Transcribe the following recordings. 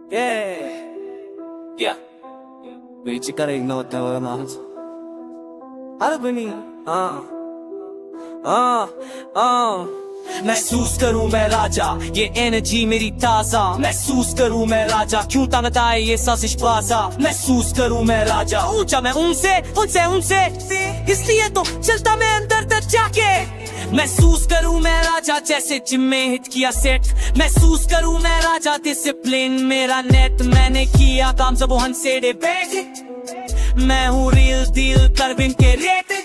Yeah. Yeah. Bici ring no tawa mas. Ano ba niya? महसूस करूं मैं राजा, ये एनर्जी मेरी ताजा। महसूस करूं मैं राजा, क्यों ताकत आए ये साजिश बाजा। महसूस करूं मैं राजा, ऊंचा मैं उनसे उनसे उनसे, इसलिए तो चलता मैं अंदर तक जाके। महसूस करूं मैं राजा, जैसे जिम में हिट किया सेट। महसूस करूं मैं राजा, डिसिप्लिन मेरा नेट। मैंने किया काम सब हन से डे बेट। मैं हूँ रियल डील करविन के रेट।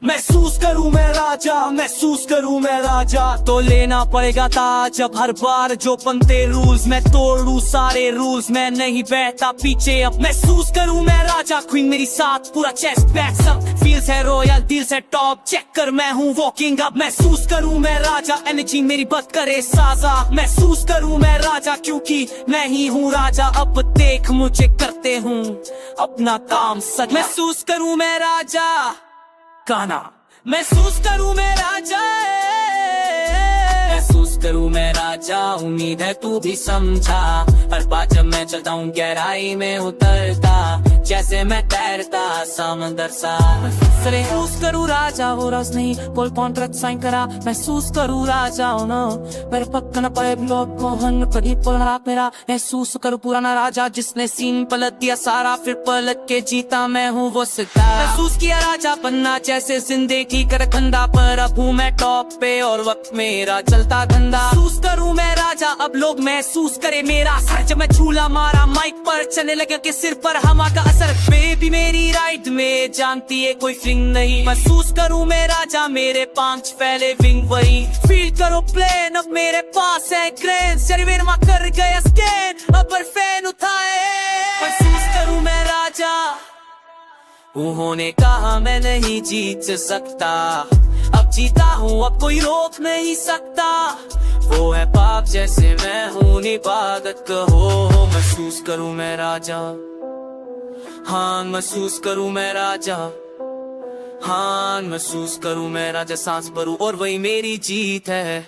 महसूस करूं मैं राजा, महसूस करूं मैं राजा, तो लेना पड़ेगा ताज अब हर बार जो बनते रूल्स। मैं तोड़ूं सारे रूल्स, मैं नहीं बैठता पीछे अब। महसूस करूं मैं राजा, क्वीन मेरी साथ, पूरा चेस्ट बैक्स अप। फील्स है रॉयल, दिल से टॉप, चेक कर मैं हूँ वॉकिंग अप। महसूस करूं मैं राजा, एनर्जी मेरी बद करे साजा। महसूस करूं मैं राजा, क्योंकि मैं ही हूँ राजा। अब देख मुझे करते हूँ अपना काम सच। महसूस करूं मैं राजा गाना। महसूस करूं मैं राजा, महसूस करूं मैं राजा। उम्मीद है तू भी समझा, हर बात जब मैं चलता हूँ गहराई में उतरता, जैसे मैं तैरता समंदर सा। महसूस करूं राजा, हो रस नहीं कोई कॉन्ट्रैक्ट साइन करा। महसूस करूं राजा, हो ना मेरे पक्का न पड़े ब्लॉक को हन कभी पलड़ा मेरा। महसूस करूं पुराना राजा, जिसने सीन पलट दिया सारा, फिर पलट के जीता मैं हूँ वो सितारा। महसूस किया राजा बनना, जैसे जिंदगी कर कंधा पर। अब हूँ मैं टॉप पे और वक्त मेरा चलता धंधा। महसूस करूं मैं राजा, अब लोग महसूस करे मेरा सर। जब मैं झूला मारा माइक पर, चलने लगे के सिर पर हवा का असर। बेबी मेरी राइड में जानती है कोई फिंग नहीं। महसूस करूं मैं राजा, मेरे 5 फैले विंग वही। फील करो प्लेन, अब मेरे पास है क्रेन। शरीर में कर गया स्कैन, अब फैन उठाए। महसूस करूं मैं राजा, उन्होंने कहा मैं नहीं जीत सकता, अब जीता हूँ अब कोई रोक नहीं सकता। वो है पाप जैसे मैं हूँ इबादत कहो। महसूस करूं मैं राजा, हाँ महसूस करूं मैं राजा, हाँ महसूस करूं मैं राजा। सांस भरूं और वही मेरी जीत है।